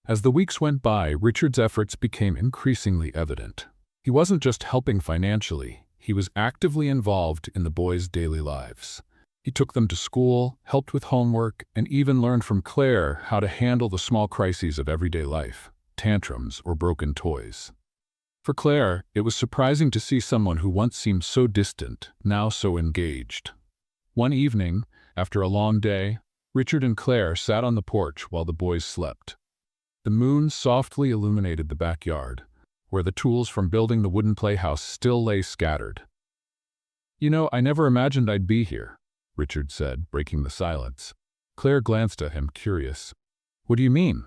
As the weeks went by, Richard's efforts became increasingly evident. He wasn't just helping financially, he was actively involved in the boys' daily lives. He took them to school, helped with homework, and even learned from Claire how to handle the small crises of everyday life, tantrums or broken toys. For Claire, it was surprising to see someone who once seemed so distant, now so engaged. One evening, after a long day, Richard and Claire sat on the porch while the boys slept. The moon softly illuminated the backyard, where the tools from building the wooden playhouse still lay scattered. "You know, I never imagined I'd be here," Richard said, breaking the silence. Claire glanced at him, curious. "What do you mean?"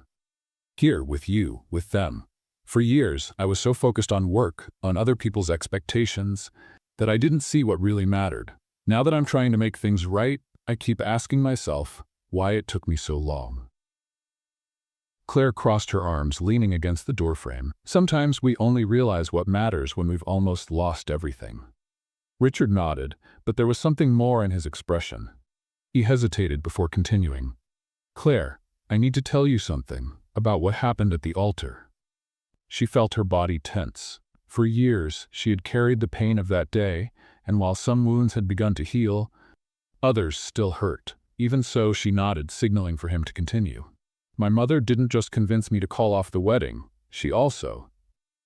"Here, with you, with them. For years, I was so focused on work, on other people's expectations, that I didn't see what really mattered. Now that I'm trying to make things right, I keep asking myself why it took me so long." Claire crossed her arms, leaning against the doorframe. "Sometimes we only realize what matters when we've almost lost everything." Richard nodded, but there was something more in his expression. He hesitated before continuing. "Claire, I need to tell you something about what happened at the altar." She felt her body tense. For years, she had carried the pain of that day, and while some wounds had begun to heal, others still hurt. Even so, she nodded, signaling for him to continue. "My mother didn't just convince me to call off the wedding, she also—"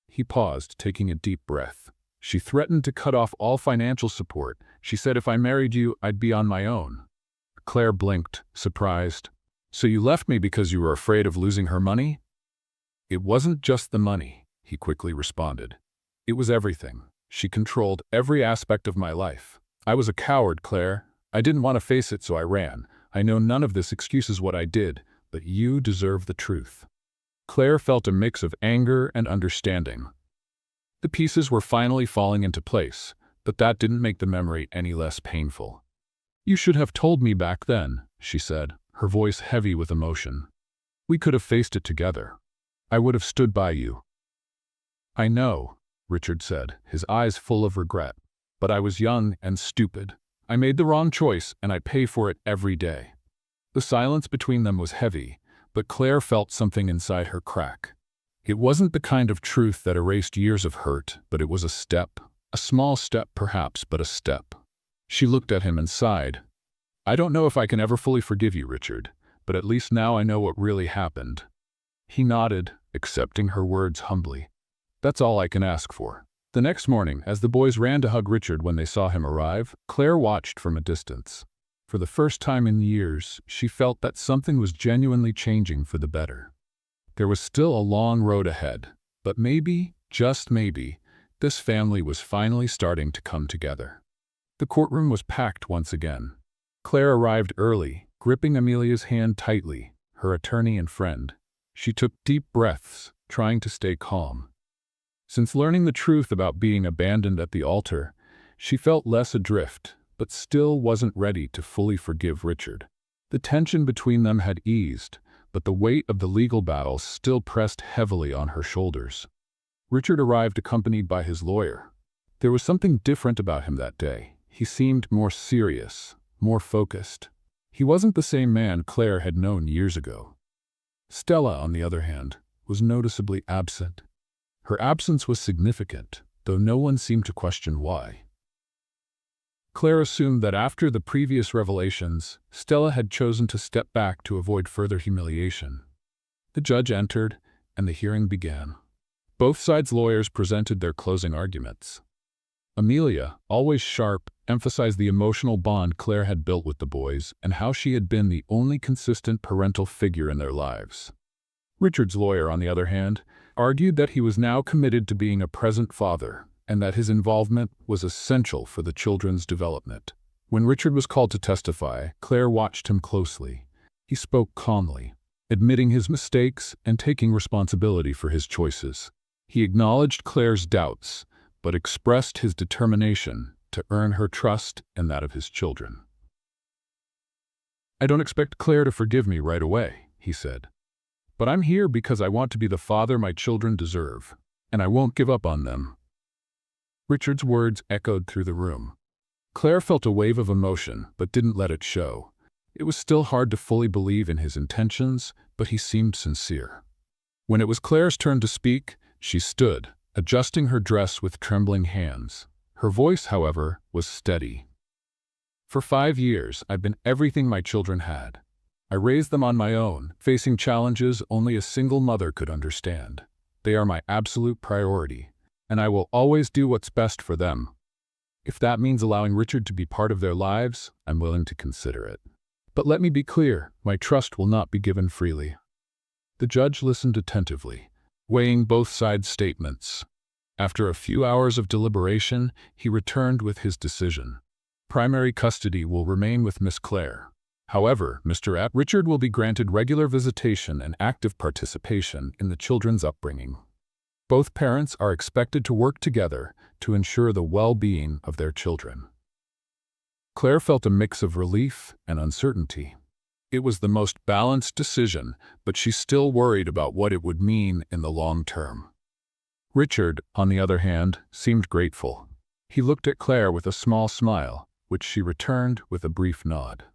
He paused, taking a deep breath. "She threatened to cut off all financial support. She said if I married you, I'd be on my own." Claire blinked, surprised. "So you left me because you were afraid of losing her money?" "It wasn't just the money," he quickly responded. "It was everything. She controlled every aspect of my life. I was a coward, Claire. I didn't want to face it, so I ran. I know none of this excuses what I did, but you deserve the truth." Claire felt a mix of anger and understanding. The pieces were finally falling into place, but that didn't make the memory any less painful. "You should have told me back then," she said, her voice heavy with emotion. "We could have faced it together. I would have stood by you." "I know," Richard said, his eyes full of regret. "But I was young and stupid. I made the wrong choice, and I pay for it every day." The silence between them was heavy, but Claire felt something inside her crack. It wasn't the kind of truth that erased years of hurt, but it was a step. A small step, perhaps, but a step. She looked at him and sighed. "I don't know if I can ever fully forgive you, Richard, but at least now I know what really happened." He nodded, accepting her words humbly. "That's all I can ask for." The next morning, as the boys ran to hug Richard when they saw him arrive, Claire watched from a distance. For the first time in years, she felt that something was genuinely changing for the better. There was still a long road ahead, but maybe, just maybe, this family was finally starting to come together. The courtroom was packed once again. Claire arrived early, gripping Amelia's hand tightly, her attorney and friend. She took deep breaths, trying to stay calm. Since learning the truth about being abandoned at the altar, She felt less adrift, but still wasn't ready to fully forgive Richard. The tension between them had eased, but the weight of the legal battle still pressed heavily on her shoulders. Richard arrived accompanied by his lawyer. There was something different about him that day. He seemed more serious, more focused. He wasn't the same man Claire had known years ago. Stella, on the other hand, was noticeably absent. Her absence was significant, though no one seemed to question why. Claire assumed that after the previous revelations, Stella had chosen to step back to avoid further humiliation. The judge entered, and the hearing began. Both sides' lawyers presented their closing arguments. Amelia, always sharp, emphasized the emotional bond Claire had built with the boys and how she had been the only consistent parental figure in their lives. Richard's lawyer, on the other hand, argued that he was now committed to being a present father and that his involvement was essential for the children's development. When Richard was called to testify, Claire watched him closely. He spoke calmly, admitting his mistakes and taking responsibility for his choices. He acknowledged Claire's doubts, but expressed his determination to earn her trust and that of his children. "I don't expect Claire to forgive me right away," he said. "But I'm here because I want to be the father my children deserve, and I won't give up on them." Richard's words echoed through the room. Claire felt a wave of emotion, but didn't let it show. It was still hard to fully believe in his intentions, but he seemed sincere. When it was Claire's turn to speak, she stood, adjusting her dress with trembling hands. Her voice, however, was steady. "For 5 years, I've been everything my children had. I raised them on my own, facing challenges only a single mother could understand. They are my absolute priority, and I will always do what's best for them. If that means allowing Richard to be part of their lives, I'm willing to consider it. But let me be clear, my trust will not be given freely." The judge listened attentively, weighing both sides' statements. After a few hours of deliberation, he returned with his decision. Primary custody will remain with Miss Claire. However, Richard will be granted regular visitation and active participation in the children's upbringing. Both parents are expected to work together to ensure the well-being of their children. Claire felt a mix of relief and uncertainty. It was the most balanced decision, but she still worried about what it would mean in the long term. Richard, on the other hand, seemed grateful. He looked at Claire with a small smile, which she returned with a brief nod.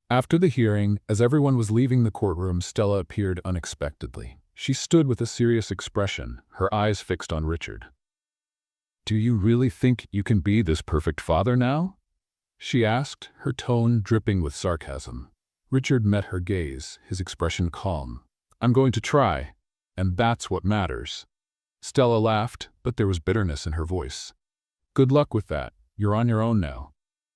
After the hearing, as everyone was leaving the courtroom, Stella appeared unexpectedly. She stood with a serious expression, her eyes fixed on Richard. "Do you really think you can be this perfect father now?" she asked, her tone dripping with sarcasm. Richard met her gaze, his expression calm. "I'm going to try, and that's what matters." Stella laughed, but there was bitterness in her voice. "Good luck with that. You're on your own now."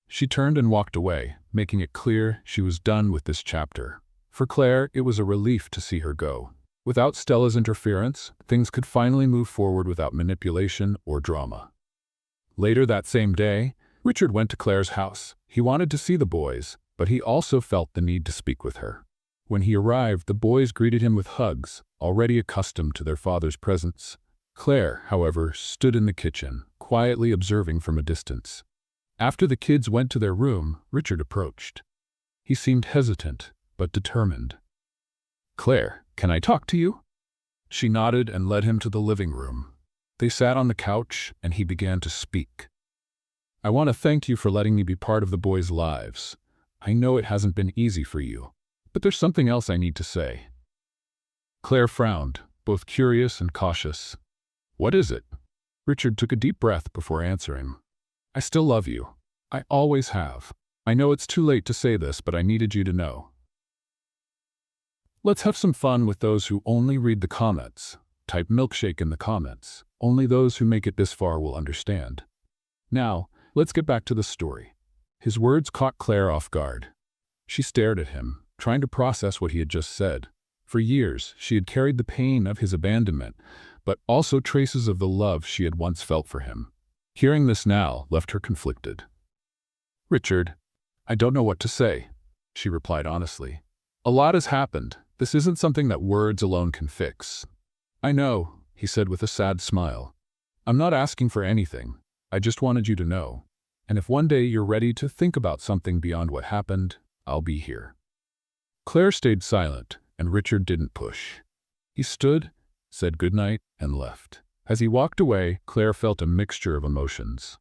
She turned and walked away, making it clear she was done with this chapter. For Claire, it was a relief to see her go. Without Stella's interference, things could finally move forward without manipulation or drama. Later that same day, Richard went to Claire's house. He wanted to see the boys, but he also felt the need to speak with her. When he arrived, the boys greeted him with hugs, already accustomed to their father's presence. Claire, however, stood in the kitchen, quietly observing from a distance. After the kids went to their room, Richard approached. He seemed hesitant, but determined. "Claire, can I talk to you?" She nodded and led him to the living room. They sat on the couch, and he began to speak. "I want to thank you for letting me be part of the boys' lives. I know it hasn't been easy for you, but there's something else I need to say." Claire frowned, both curious and cautious. "What is it?" Richard took a deep breath before answering. "I still love you. I always have. I know it's too late to say this, but I needed you to know." Let's have some fun with those who only read the comments. Type milkshake in the comments. Only those who make it this far will understand. Now, let's get back to the story. His words caught Claire off guard. She stared at him, trying to process what he had just said. For years, she had carried the pain of his abandonment, but also traces of the love she had once felt for him. Hearing this now left her conflicted. "Richard, I don't know what to say," she replied honestly. "A lot has happened. This isn't something that words alone can fix." "I know," he said with a sad smile. "I'm not asking for anything. I just wanted you to know." And if one day you're ready to think about something beyond what happened, I'll be here." Claire stayed silent, and Richard didn't push. He stood, said goodnight, and left. As he walked away, Claire felt a mixture of emotions.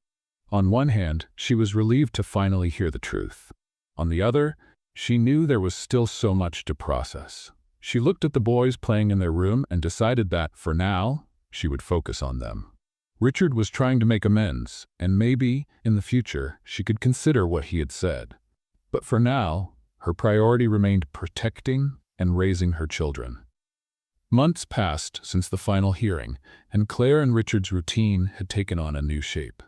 On one hand, she was relieved to finally hear the truth. On the other, she knew there was still so much to process. She looked at the boys playing in their room and decided that, for now, she would focus on them. Richard was trying to make amends, and maybe, in the future, she could consider what he had said. But for now, her priority remained protecting and raising her children. Months passed since the final hearing, and Claire and Richard's routine had taken on a new shape.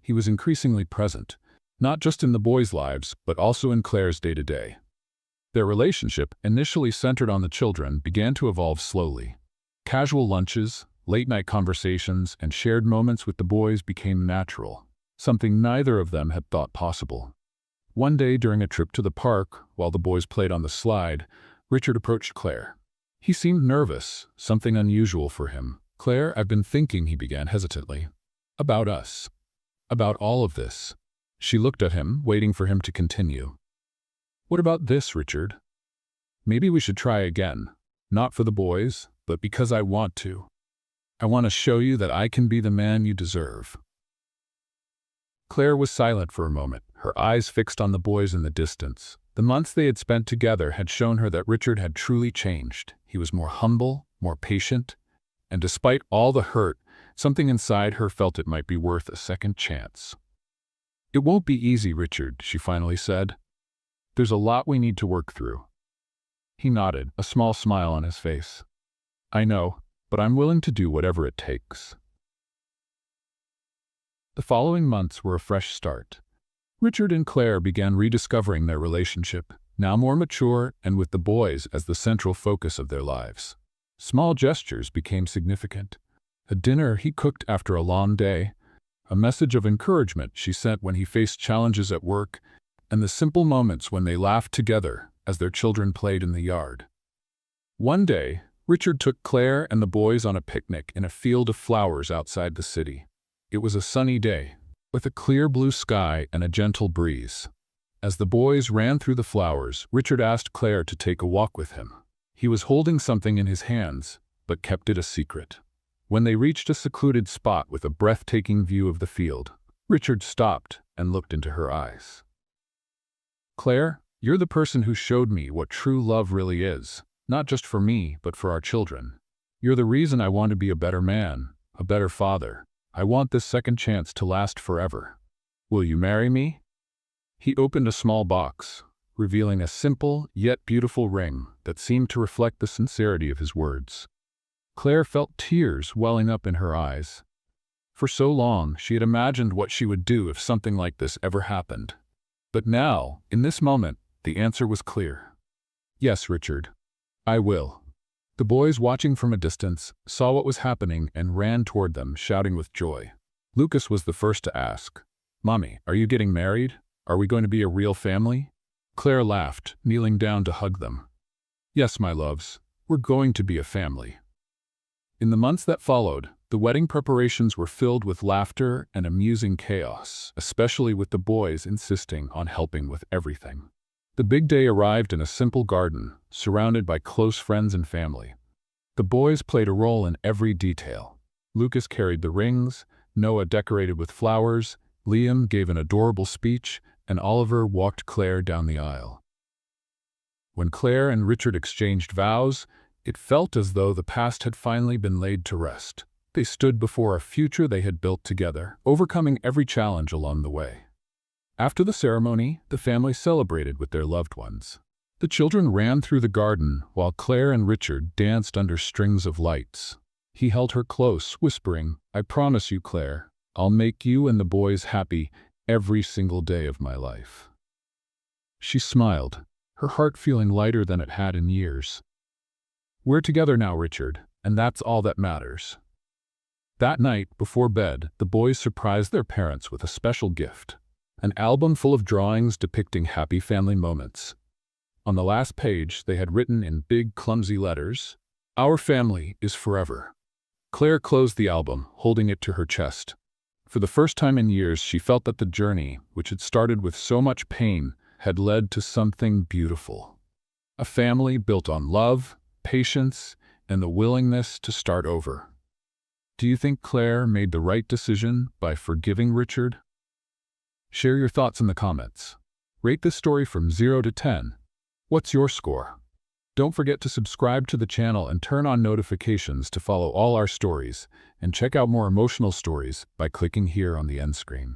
He was increasingly present, not just in the boys' lives, but also in Claire's day-to-day. Their relationship, initially centered on the children, began to evolve slowly. Casual lunches, late-night conversations, and shared moments with the boys became natural, something neither of them had thought possible. One day during a trip to the park, while the boys played on the slide, Richard approached Claire. He seemed nervous, something unusual for him. "Claire, I've been thinking," he began hesitantly. "About us. About all of this." She looked at him, waiting for him to continue. "What about this, Richard? Maybe we should try again. Not for the boys, but because I want to. I want to show you that I can be the man you deserve." Claire was silent for a moment, her eyes fixed on the boys in the distance. The months they had spent together had shown her that Richard had truly changed. He was more humble, more patient, and despite all the hurt, something inside her felt it might be worth a second chance. "It won't be easy, Richard," she finally said. "There's a lot we need to work through." He nodded, a small smile on his face. "I know, but I'm willing to do whatever it takes." The following months were a fresh start. Richard and Claire began rediscovering their relationship, now more mature and with the boys as the central focus of their lives. Small gestures became significant. A dinner he cooked after a long day, a message of encouragement she sent when he faced challenges at work, and the simple moments when they laughed together as their children played in the yard. One day, Richard took Claire and the boys on a picnic in a field of flowers outside the city. It was a sunny day, with a clear blue sky and a gentle breeze. As the boys ran through the flowers, Richard asked Claire to take a walk with him. He was holding something in his hands, but kept it a secret. When they reached a secluded spot with a breathtaking view of the field, Richard stopped and looked into her eyes. "Claire, you're the person who showed me what true love really is, not just for me, but for our children. You're the reason I want to be a better man, a better father. I want this second chance to last forever. Will you marry me?" He opened a small box, revealing a simple yet beautiful ring that seemed to reflect the sincerity of his words. Claire felt tears welling up in her eyes. For so long, she had imagined what she would do if something like this ever happened. But now, in this moment, the answer was clear. "Yes, Richard, I will." The boys, watching from a distance, saw what was happening and ran toward them, shouting with joy. Lucas was the first to ask, "Mommy, are you getting married? Are we going to be a real family?" Claire laughed, kneeling down to hug them. "Yes, my loves, we're going to be a family." In the months that followed, the wedding preparations were filled with laughter and amusing chaos, especially with the boys insisting on helping with everything. The big day arrived in a simple garden, surrounded by close friends and family. The boys played a role in every detail. Lucas carried the rings, Noah decorated with flowers, Liam gave an adorable speech, and Oliver walked Claire down the aisle. When Claire and Richard exchanged vows, it felt as though the past had finally been laid to rest. They stood before a future they had built together, overcoming every challenge along the way. After the ceremony, the family celebrated with their loved ones. The children ran through the garden while Claire and Richard danced under strings of lights. He held her close, whispering, "I promise you, Claire, I'll make you and the boys happy every single day of my life." She smiled, her heart feeling lighter than it had in years. "We're together now, Richard, and that's all that matters." That night, before bed, the boys surprised their parents with a special gift. An album full of drawings depicting happy family moments. On the last page, they had written in big, clumsy letters, "Our family is forever." Claire closed the album, holding it to her chest. For the first time in years, she felt that the journey, which had started with so much pain, had led to something beautiful. A family built on love, patience, and the willingness to start over. Do you think Claire made the right decision by forgiving Richard? Share your thoughts in the comments. Rate this story from 0 to 10. What's your score? Don't forget to subscribe to the channel and turn on notifications to follow all our stories, and check out more emotional stories by clicking here on the end screen.